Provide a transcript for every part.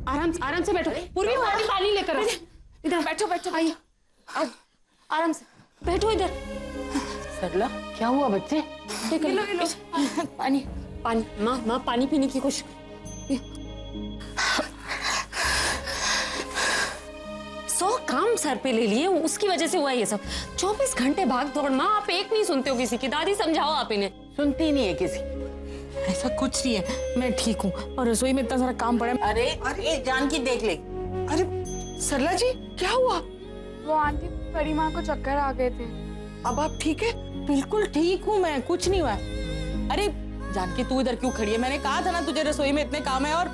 आराम से बैठो। पूर्वी पानी लेकर आओ। इधर बैठो बैठो। आइए आराम से बैठो इधर। सरला क्या हुआ बच्चे? लो पानी पानी। माँ पानी पीने की कोशिश। 100 काम सर पे ले लिए, उसकी वजह से हुआ ये सब। 24 घंटे भाग दौड़। माँ आप एक नहीं सुनते हो किसी की। दादी समझाओ आप इन्हें। सुनती नहीं है किसी। ऐसा कुछ नहीं है, मैं ठीक हूँ और रसोई में इतना सारा काम पड़ा है। अरे जानकी देख ले। अरे सरला जी क्या हुआ? वो आंटी बड़ी माँ को चक्कर आ गए थे। अब आप ठीक है? बिल्कुल ठीक हूँ मैं, कुछ नहीं हुआ। अरे जानकी तू इधर क्यों खड़ी है? मैंने कहा था ना तुझे रसोई में इतने काम है। और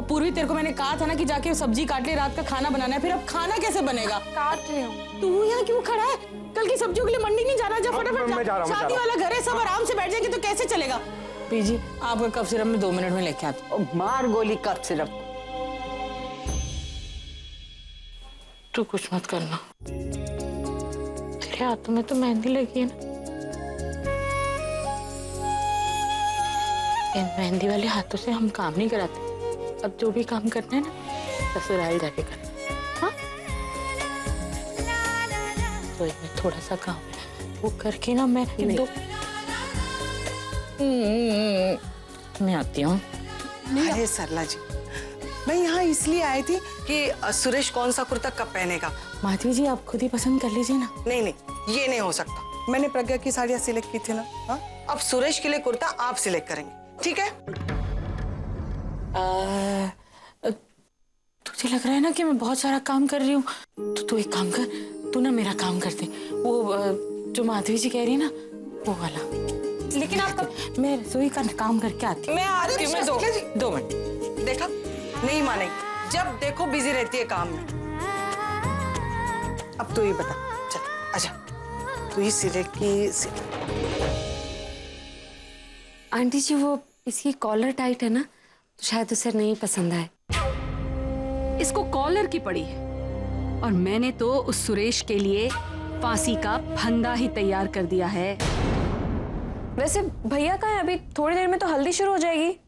पूर्वी तेरे को मैंने कहा था ना कि जाके सब्जी काट ले, रात का खाना बनाना है। फिर अब खाना कैसे बनेगा? काट रही हूँ। तू यहाँ क्यों खड़ा है? कल की सब्जियों के लिए मंडी नहीं जाना? जब फटाफट शादी वाला घर है, सब आराम से बैठ जाएंगे तो कैसे चलेगा? पीजी आपका कफ सिरप में 2 मिनट में लेके आती। मार गोली कफ सिरप। तू कुछ मत करना, तेरे हाथों में तो मेहंदी लगी है ना। इन मेहंदी वाले हाथों से हम काम नहीं कराते। अब जो भी काम करना है ना ससुराल जाके करना। हाँ तो इसमें थोड़ा सा काम है, वो करके ना मैं मैं आती हूँ। अरे सरला जी, मैं यहाँ इसलिए आई थी कि सुरेश कौन सा कुर्ता कब पहनेगा। माधवी जी आप खुद ही पसंद कर लीजिए ना। नहीं, ये नहीं हो सकता। मैंने प्रज्ञा की साड़ियाँ सिलेक्ट की थी ना। हाँ अब सुरेश के लिए कुर्ता आप सिलेक्ट करेंगे, ठीक है? तुझे लग रहा है ना कि मैं बहुत सारा काम कर रही हूँ, तो तू एक काम कर, तू ना मेरा काम कर दे। वो जो माधवी जी कह रही है ना वो वाला। लेकिन आप मैं रसोई का काम करके आती हूँ। मैं आती हूँ। मैं 2 मिनट। देखा नहीं मानेगी, जब देखो बिजी रहती है काम में। अब तू ये बता, चल आजा, तू ही सिलेक्ट की। आंटी जी वो इसकी कॉलर टाइट है ना, तो शायद उसे नहीं पसंद आए। इसको कॉलर की पड़ी है और मैंने तो उस सुरेश के लिए फांसी का फंदा ही तैयार कर दिया है। वैसे भैया कहाँ है? अभी थोड़ी देर में तो हल्दी शुरू हो जाएगी।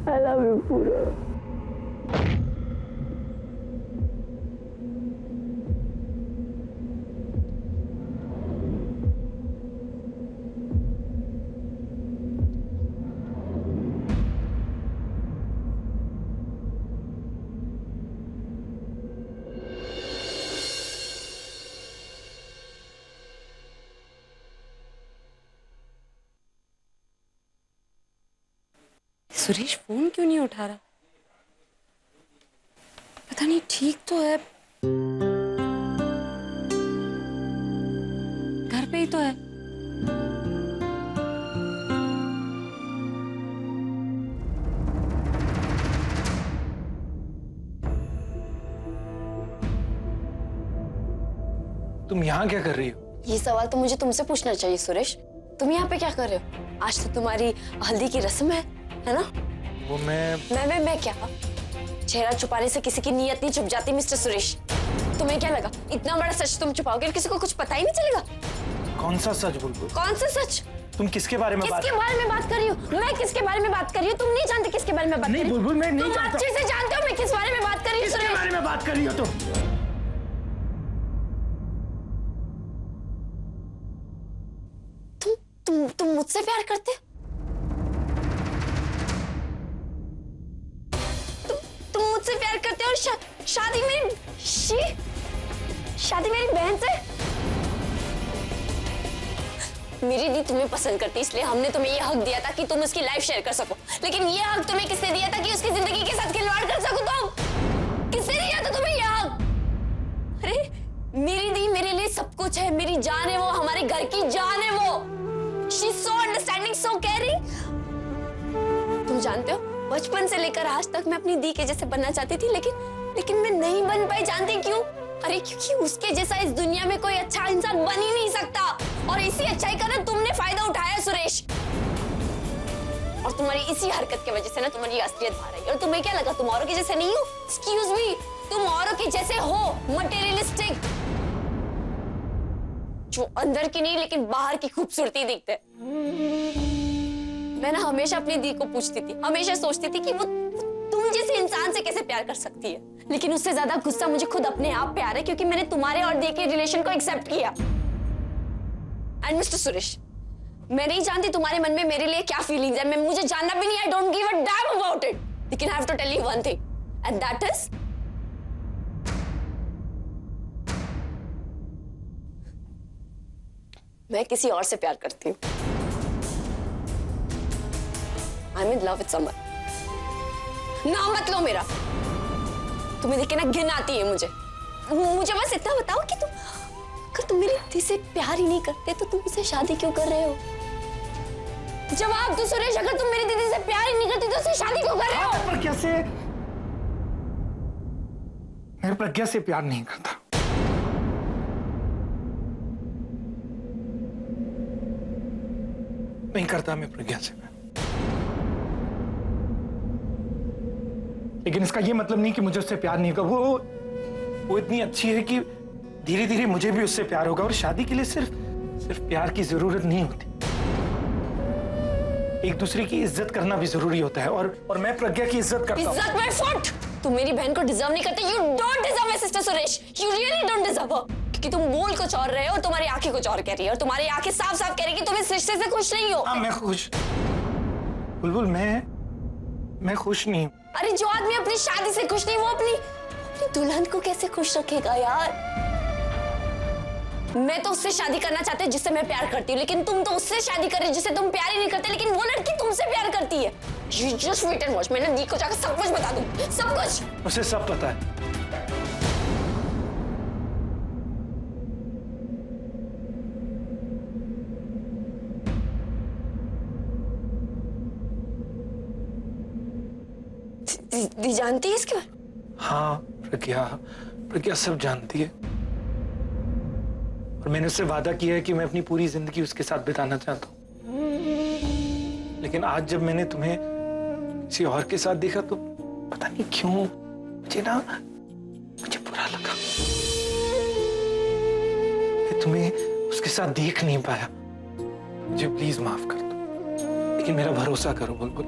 I love you पूरा। सुरेश फोन क्यों नहीं उठा रहा? पता नहीं, ठीक तो है, घर पे ही तो है। तुम यहाँ क्या कर रही हो? ये सवाल तो मुझे तुमसे पूछना चाहिए सुरेश। तुम यहाँ पे क्या कर रहे हो? आज तो तुम्हारी हल्दी की रस्म है ना? वो मैं क्या? चेहरा छुपाने से किसी की नीयत नहीं छुप जाती मिस्टर सुरेश। तुम्हें क्या लगा इतना बड़ा सच तुम छुपाओगे और किसी को कुछ पता ही नहीं चलेगा? कौन सा सच बुलबुल? कौन सा सच? तुम किसके बारे में बात कर रही हो? मैं किसके बारे में बात कर रही हूँ? तुम नहीं जानते किसके बारे में बात कर रही हो? नहीं बुलबुल, मैं नहीं जानता। तुम अच्छे से जानते हो मैं किस बारे में बात कर रही हूँ। किसके बारे में बात कर रही हो तुम मुझसे प्यार करते हो? तुम मुझसे प्यार करते हो और शादी मेरी बहन से? मेरी दी तुम्हें पसंद करती, इसलिए हमने तुम्हें ये हक दिया था कि तुम उसकी लाइफ शेयर कर सको। लेकिन ये हक तुम्हें किसने दिया था कि उसकी जिंदगी के साथ खिलवाड़ कर सको? तुम किसने दिया था तुम्हें ये हक? अरे मेरी दी मेरे लिए सब कुछ है, मेरी जान है वो, हमारे घर की जान है वो। She's so understanding, so caring। तुम जानते हो बचपन से लेकर आज तक मैं अपनी दी के जैसे बनना चाहती थी, लेकिन मैं नहीं बन पाई। जानती क्यों? अरे क्योंकि उसके जैसा इस दुनिया में कोई अच्छा इंसान बन ही नहीं सकता, और इसी अच्छाई का ना तुमने फायदा उठाया सुरेश। और तुम्हारी इसी हरकत की वजह से ना तुम्हारी असलियत बाहर आई। और तुम्हें क्या लगा तुम औरों के जैसे नहीं हो? एक्सक्यूज मी, तुम औरों के जैसे हो, मटेरियलिस्टिक, जो अंदर की नहीं लेकिन बाहर की खूबसूरती दिखते। मैं ना हमेशा अपनी दी को पूछती थी, हमेशा सोचती थी कि वो तुम जैसे इंसान से कैसे प्यार कर सकती है। लेकिन उससे ज्यादा गुस्सा मुझे खुद अपने आप पे आ रहा है, क्योंकि मैंने तुम्हारे और दी के रिलेशन को एक्सेप्ट किया। एंड मिस्टर सुरेश, मैं नहीं जानती तुम्हारे मन में मेरे लिए क्या फीलिंग्स है, मैं मुझे जानना भी नहीं। I don't give a damn about it. लेकिन I have to tell you one thing, and that is मैं किसी और से प्यार करती हूँ। I am in love with someone. नाम मत लो मेरा, तुम्हें देख के ना घिन आती है मुझे। मुझे बस इतना बताओ कि अगर तुम मेरी दीदी से प्यार ही नहीं करते तो तुम मुझसे शादी क्यों कर रहे हो? जवाब दो सुरेश, अगर तुम मेरी दीदी से प्यार ही नहीं करते तो उससे शादी क्यों कर रहे हो? मैं प्रज्ञा से प्यार नहीं करता। नहीं करता मैं प्रज्ञा से। लेकिन इसका ये मतलब नहीं कि मुझे उससे प्यार नहीं होगा। वो इतनी अच्छी है कि धीरे धीरे मुझे भी उससे प्यार होगा। और शादी के लिए सिर्फ प्यार की जरूरत नहीं होती, एक दूसरे की इज्जत करना भी जरूरी होता है। और मैं प्रज्ञा की इज्जत करता हूं। इज्जत माय फुट। तुम मेरी बहन को डिजर्व नहीं करते। You don't deserve my sister Suresh, you really don't deserve her. क्योंकि तुम बोल कुछ और रहे हो और तुम्हारी आंखें कुछ और कह रही है, और तुम्हारी आंखें साफ साफ कह रही है कि तुम इस रिश्ते से खुश नहीं हो। हाँ, मैं खुश बुलबुल, मैं खुश नहीं हूँ। अरे जो आदमी अपनी शादी से खुश नहीं, वो अपनी दुल्हन को कैसे खुश रखेगा यार? मैं तो उससे शादी करना चाहती हूँ जिससे मैं प्यार करती हूँ, लेकिन तुम तो उससे शादी कर रहे हो जिससे तुम प्यार ही नहीं करते। लेकिन वो लड़की तुमसे प्यार करती है। You just wait and watch। मैंने दी को जाकर सब कुछ बता दूँ, सब कुछ। उसे सब पता है। दी जानती है इसके बारे? हाँ, प्रज्ञा सब जानती है। और मैंने उससे वादा किया है कि मैं अपनी पूरी जिंदगी उसके साथ बिताना चाहता हूँ। लेकिन आज जब मैंने तुम्हें किसी और के साथ देखा तो पता नहीं क्यों मुझे बुरा लगा। मैं तुम्हें उसके साथ देख नहीं पाया। मुझे प्लीज माफ कर दो। लेकिन मेरा भरोसा करो बुलबुल,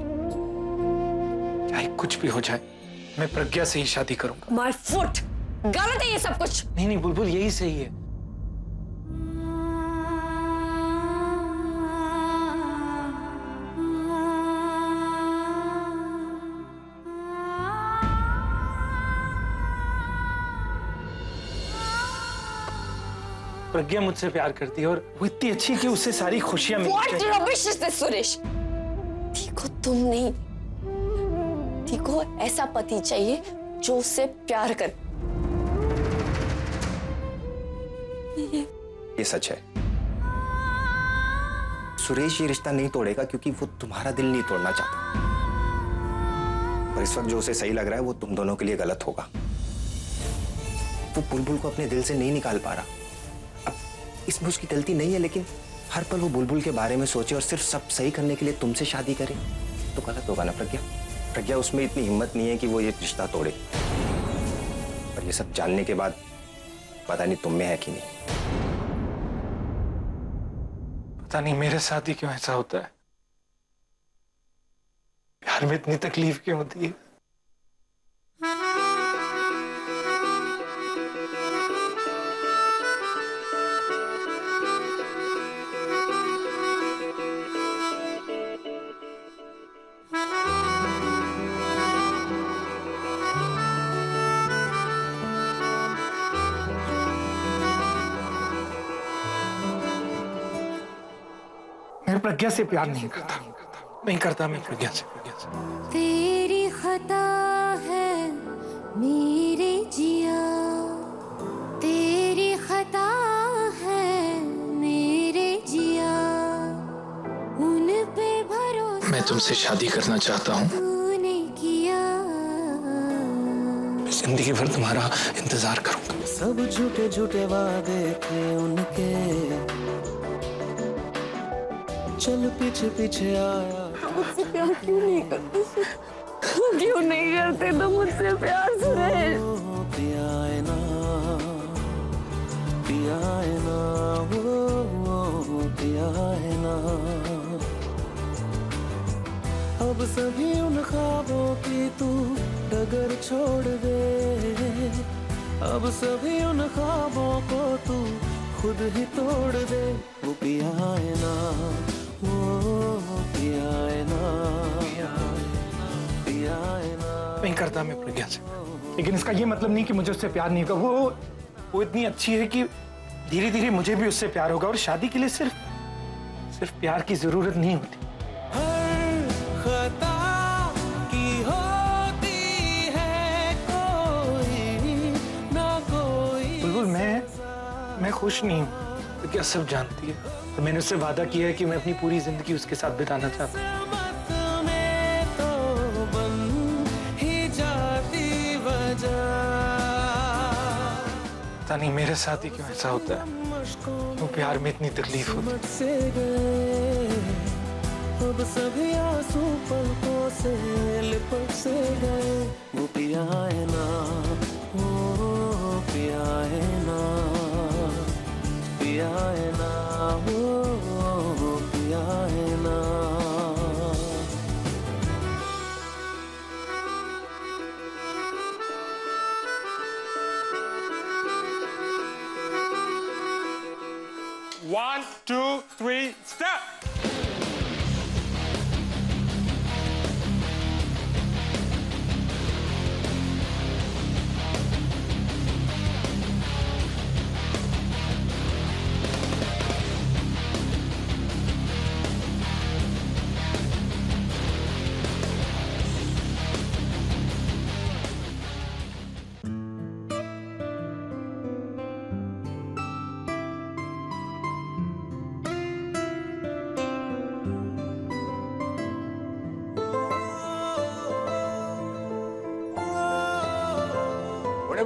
चाहे कुछ भी हो जाए, मैं प्रज्ञा से ही शादी करूंगा। माय फुट, गलत है ये सब कुछ। नहीं बुलबुल, यही सही है। प्रज्ञा मुझसे प्यार करती है और वो इतनी अच्छी है कि उससे सारी खुशियां मिलती हैं। What rubbish is this, Suresh? देखो तुम नहीं, देखो ऐसा पति चाहिए जो उससे प्यार करे। ये सच है। सुरेश ये रिश्ता नहीं तोड़ेगा क्योंकि वो तुम्हारा दिल नहीं तोड़ना चाहता। पर इस वक्त जो उसे सही लग रहा है वो तुम दोनों के लिए गलत होगा। वो बुलबुल को अपने दिल से नहीं निकाल पा रहा। अब इसमें उसकी गलती नहीं है, लेकिन हर पल वो बुलबुल के बारे में सोचे और सिर्फ सब सही करने के लिए तुमसे शादी करे तो गलत होगा ना प्रज्ञा? उसमें इतनी हिम्मत नहीं है कि वो ये रिश्ता तोड़े। पर ये सब जानने के बाद पता नहीं तुम में है कि नहीं। पता नहीं मेरे साथ ही क्यों ऐसा होता है। प्यार में इतनी तकलीफ क्यों होती है? मैं प्रज्ञा से प्यार नहीं करता मैं प्रज्ञा से। तेरी खता है मेरे जिया, तेरी खता है मेरे जिया, उन पे भरोसा मैं तुमसे शादी करना चाहता हूँ। तूने किया। जिंदगी भर तुम्हारा इंतजार करूंगा। सब झूठे झूठे वादे थे उनके, चल पीछे पीछे आया। मुझसे प्यार क्यों नहीं करते? क्यों नहीं करते तो मुझसे प्यार सुरेश? पिया है ना, पिया है ना, वो पिया है ना। अब सभी उन ख्वाबों की तू डगर छोड़ दे, अब सभी उन ख्वाबों को तू खुद ही तोड़ दे। वो पिया है ना, वो पिया है ना, पिया है ना। नहीं करता मैं प्रज्ञा से, लेकिन इसका ये मतलब नहीं कि मुझे उससे प्यार नहीं होगा। वो इतनी अच्छी है कि धीरे धीरे मुझे भी उससे प्यार होगा, और शादी के लिए सिर्फ प्यार की जरूरत नहीं होती। हर खता की होती है कोई ना कोई। बुलबुल, मैं खुश नहीं हूँ, प्रज्ञा सब जानती है, तो मैंने उससे वादा किया है कि मैं अपनी पूरी जिंदगी उसके साथ बिताना चाहता हूँ। पता नहीं मेरे साथ ही क्यों ऐसा होता है, वो प्यार में इतनी तकलीफ होती है। अब सभी आंसू पलकों से लिपट से गए। वो पिया है ना, वो पिया है ना, पिया है ना, वो पिया है ना। One, 2, 3, step!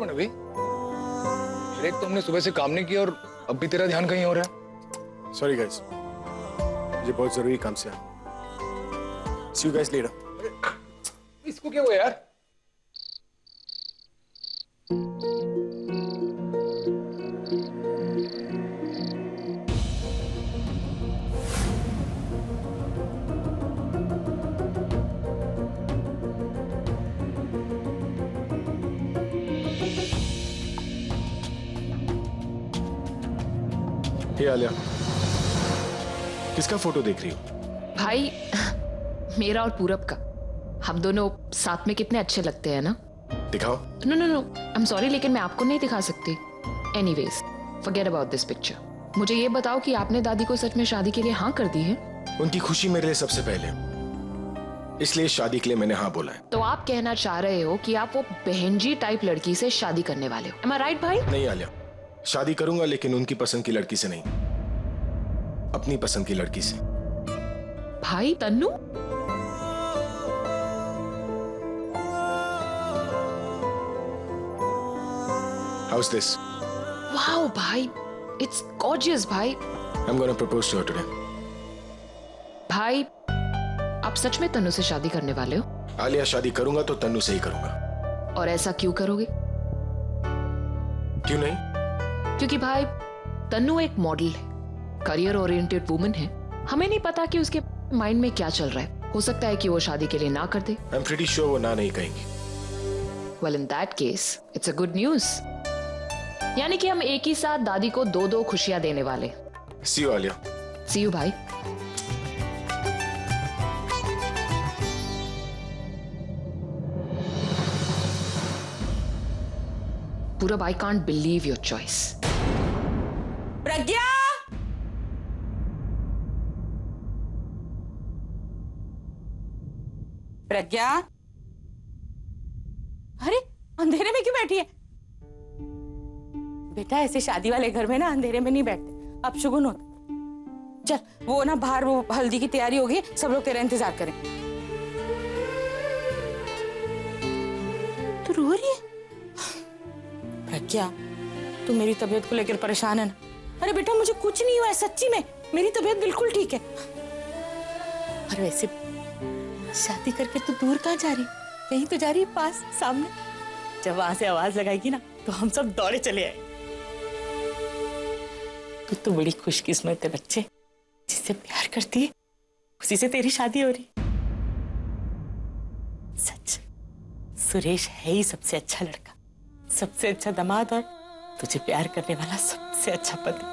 अभी एक तो हमने सुबह से काम नहीं किया और अब भी तेरा ध्यान कहीं हो रहा है। सॉरी गाइस, मुझे बहुत जरूरी काम से आना। सी यू गाइस लेटर। इसको क्या हुआ यार? हे आलिया, किसका फोटो देख रही हो? भाई, मेरा और पूरब का। हम दोनों साथ में कितने अच्छे लगते हैं ना। दिखाओ। No no no, I am sorry, लेकिन मैं आपको नहीं दिखा सकती। Anyways, forget about this picture. मुझे ये बताओ कि आपने दादी को सच में शादी के लिए हाँ कर दी है? उनकी खुशी मेरे लिए सबसे पहले, इसलिए शादी के लिए मैंने हाँ बोला है। तो आप कहना चाह रहे हो कि आप वो बहनजी टाइप लड़की से शादी करने वाले हो? एम आई राइट भाई? नहीं आलिया, शादी करूंगा लेकिन उनकी पसंद की लड़की से नहीं, अपनी पसंद की लड़की से। भाई तन्नू? How's this? Wow, भाई, it's gorgeous भाई। I'm gonna propose to her today. भाई, आप सच में तन्नू से शादी करने वाले हो? आलिया, शादी करूंगा तो तन्नू से ही करूंगा। और ऐसा क्यों करोगे? क्यों नहीं? क्योंकि भाई तन्नू एक मॉडल है, करियर ओरिएंटेड वुमन है। हमें नहीं पता कि उसके माइंड में क्या चल रहा है। हो सकता है कि वो शादी के लिए ना कर दे। I'm pretty sure वो ना नहीं कहेंगी। Well, in that case, it's a good news। यानी कि हम एक ही साथ दादी को दो दो खुशियां देने वाले। See you, Alia. See you, भाई। पूरब, I can't believe your choice। प्रज्ञा! प्रज्ञा! अरे अंधेरे में क्यों बैठी है? बेटा, ऐसे शादी वाले घर में ना अंधेरे में नहीं बैठते, अब शुगुन होता। चल, वो ना बाहर वो हल्दी की तैयारी होगी, सब लोग तेरा इंतजार करें। तू रो रही है? क्या तू मेरी तबीयत को लेकर परेशान है ना? अरे बेटा मुझे कुछ नहीं हुआ है, सच्ची में मेरी तबीयत बिल्कुल ठीक है। और वैसे शादी करके तू दूर कहाँ जा रही? कहीं तो जा रही है पास सामने। जब वहां से आवाज लगाएगी ना तो हम सब दौड़े चले आए। तू तो बड़ी खुशकिस्मत है बच्चे, जिससे प्यार करती है उसी से तेरी शादी हो रही। सच सुरेश है ही सबसे अच्छा लड़का, सबसे अच्छा दामाद और तुझे प्यार करने वाला सबसे अच्छा पति।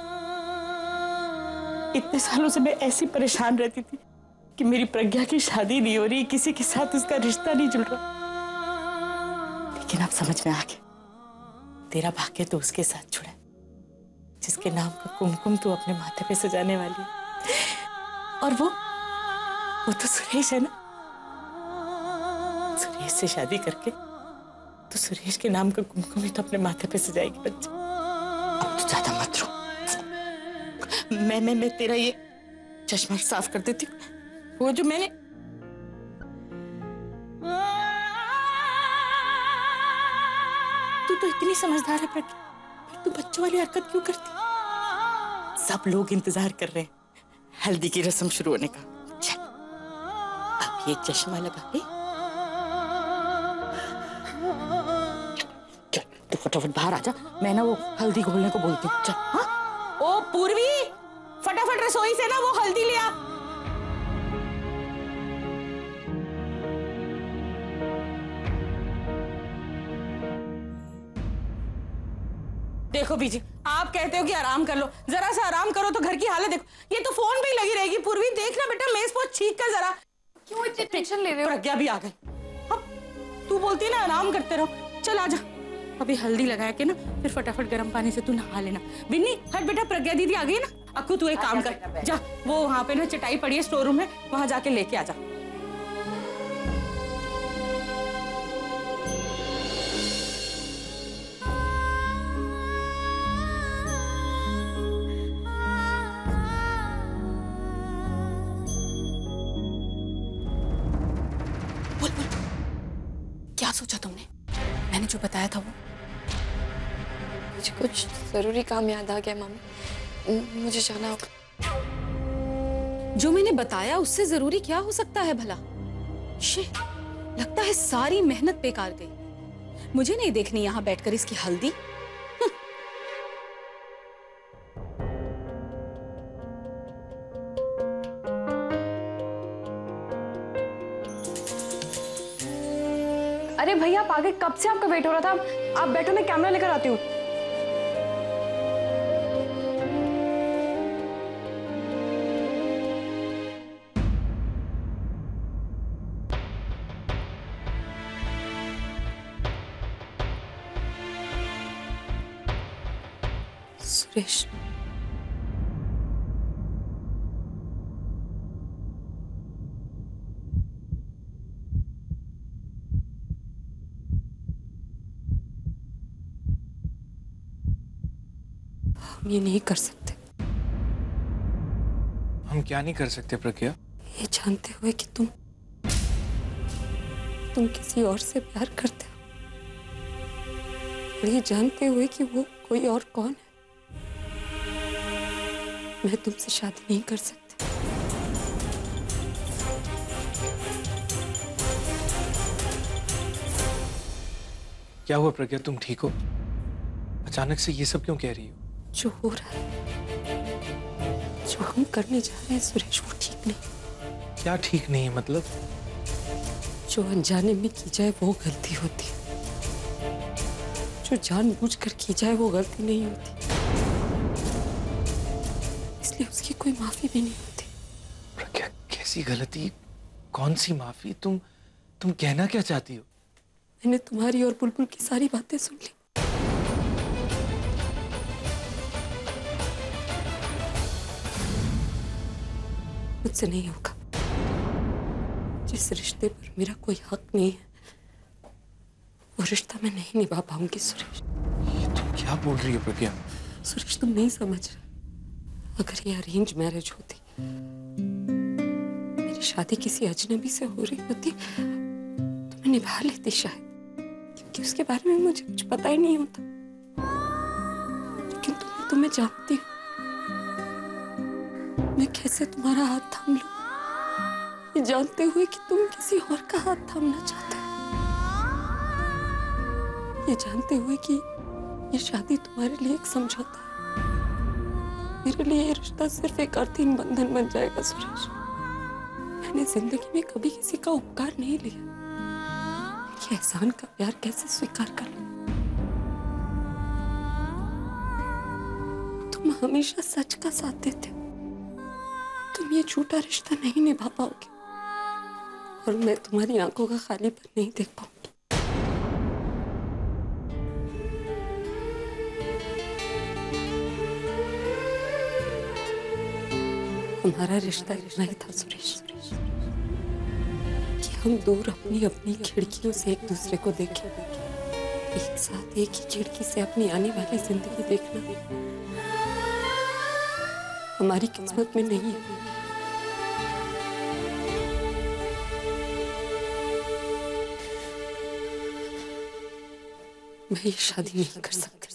इतने सालों से मैं ऐसी परेशान रहती थी कि मेरी प्रज्ञा की शादी नहीं हो रही, किसी के साथ उसका रिश्ता नहीं जुड़ रहा। लेकिन अब समझ में आ गया, तेरा भाग्य तो उसके साथ जुड़ा है जिसके नाम का कुमकुम तू अपने माथे पे सजाने वाली है। और वो तो सुरेश है ना। सुरेश से शादी करके तो सुरेश के नाम का कुमकुम ही तो अपने माथे पे सजाएगी बच्चे। अब तो ज्यादा मत रो। मैं तेरा ये चश्मा साफ कर देती हूँ। वो जो मैंने तू तो इतनी समझदार है प्रज्ञा, फिर तू बच्चों वाली हरकत क्यों करती? सब लोग इंतजार कर रहे हैं हल्दी की रस्म शुरू होने का। चल अब ये चश्मा लगा के चल, तू फटाफट बाहर आ जा। मैं ना वो हल्दी घोलने को बोलती हूँ। चल। हाँ ओ पूर्वी, फटाफट रसोई से ना वो हल्दी ले आ। देखो बीजी, आप कहते हो कि आराम कर लो, जरा सा आराम करो तो घर की हालत देखो। ये तो फोन पे ही लगी रहेगी। पूर्वी देखना बेटा, मेज पोछ छीक कर जरा। क्यों इतनी टेंशन ले रहे हो? प्रज्ञा भी आ गई। अब तू बोलती ना आराम करते रहो। चल आजा, अभी हल्दी लगा के ना फिर फटाफट गर्म पानी से तू नहा लेना। बिन्नी हट बेटा, प्रज्ञा दीदी आ गई ना। अक्कू तू एक काम कर, जा वो वहां पे ना चटाई पड़ी है स्टोर रूम में, वहां जाके लेके आ जा। क्या सोचा तुमने? मैंने जो बताया था वो? मुझे कुछ जरूरी काम याद आ गया मामी, मुझे जाना होगा। जो मैंने बताया उससे जरूरी क्या हो सकता है भला? शे, लगता है सारी मेहनत बेकार गई। मुझे नहीं देखनी यहाँ बैठकर इसकी हल्दी। अरे भैया आप आ गए, कब से आपका वेट हो रहा था। आप बैठो, मैं कैमरा लेकर आती हूँ। सुरेश, हम ये नहीं कर सकते। हम क्या नहीं कर सकते प्रज्ञा? ये जानते हुए कि तुम किसी और से प्यार करते हो, और ये जानते हुए कि वो कोई और कौन है, मैं तुमसे शादी नहीं कर सकती। क्या हुआ प्रज्ञा, तुम ठीक हो? अचानक से ये सब क्यों कह रही हो? जो हो रहा है, जो हम करने जा रहे हैं सुरेश, वो ठीक नहीं। क्या ठीक नहीं है मतलब? जो अनजाने में की जाए वो गलती होती है, जो जानबूझकर की जाए वो गलती नहीं होती, इसलिए उसकी कोई माफी भी नहीं होती। प्रज्ञा, कैसी गलती, कौन सी माफी? तुम कहना क्या चाहती हो? मैंने तुम्हारी और बुलबुल की सारी बातें सुन ली। मुझसे नहीं होगा। जिस रिश्ते पर मेरा कोई हक नहीं है, वो रिश्ता मैं नहीं निभा पाऊंगी सुरेश। ये तुम क्या बोल रही हो प्रज्ञा? सुरेश, तुम नहीं समझ रहे। अगर ये अरेंज मैरिज होती, मेरी शादी किसी अजनबी से हो रही होती, तो मैं निभा लेती शायद, क्योंकि उसके बारे में मुझे कुछ पता ही नहीं होता। मैं जानती हूँ मैं कैसे तुम्हारा हाथ थाम लूं, ये जानते हुए कि तुम किसी और का हाथ थामना चाहते हो, ये जानते हुए कि ये शादी तुम्हारे लिए एक समझौता है। मेरे लिए ये रिश्ता सिर्फ एक अर्थहीन बंधन बन जाएगा सुरेश। मैंने जिंदगी में कभी किसी का उपकार नहीं लिया, ये एहसान का प्यार कैसे स्वीकार कर लूं? तुम हमेशा सच का साथ देते हो, तुम ये झूठा रिश्ता नहीं निभा पाओगे और मैं तुम्हारी आंखों का खालीपन नहीं देख पाऊंगी। हमारा रिश्ता इतना ही था सुरेश कि हम दूर अपनी अपनी खिड़कियों से एक दूसरे को देखें, एक साथ एक ही खिड़की से अपनी आने वाली जिंदगी देखना हमारी किस्मत में नहीं है। मैं ये शादी नहीं कर सकती।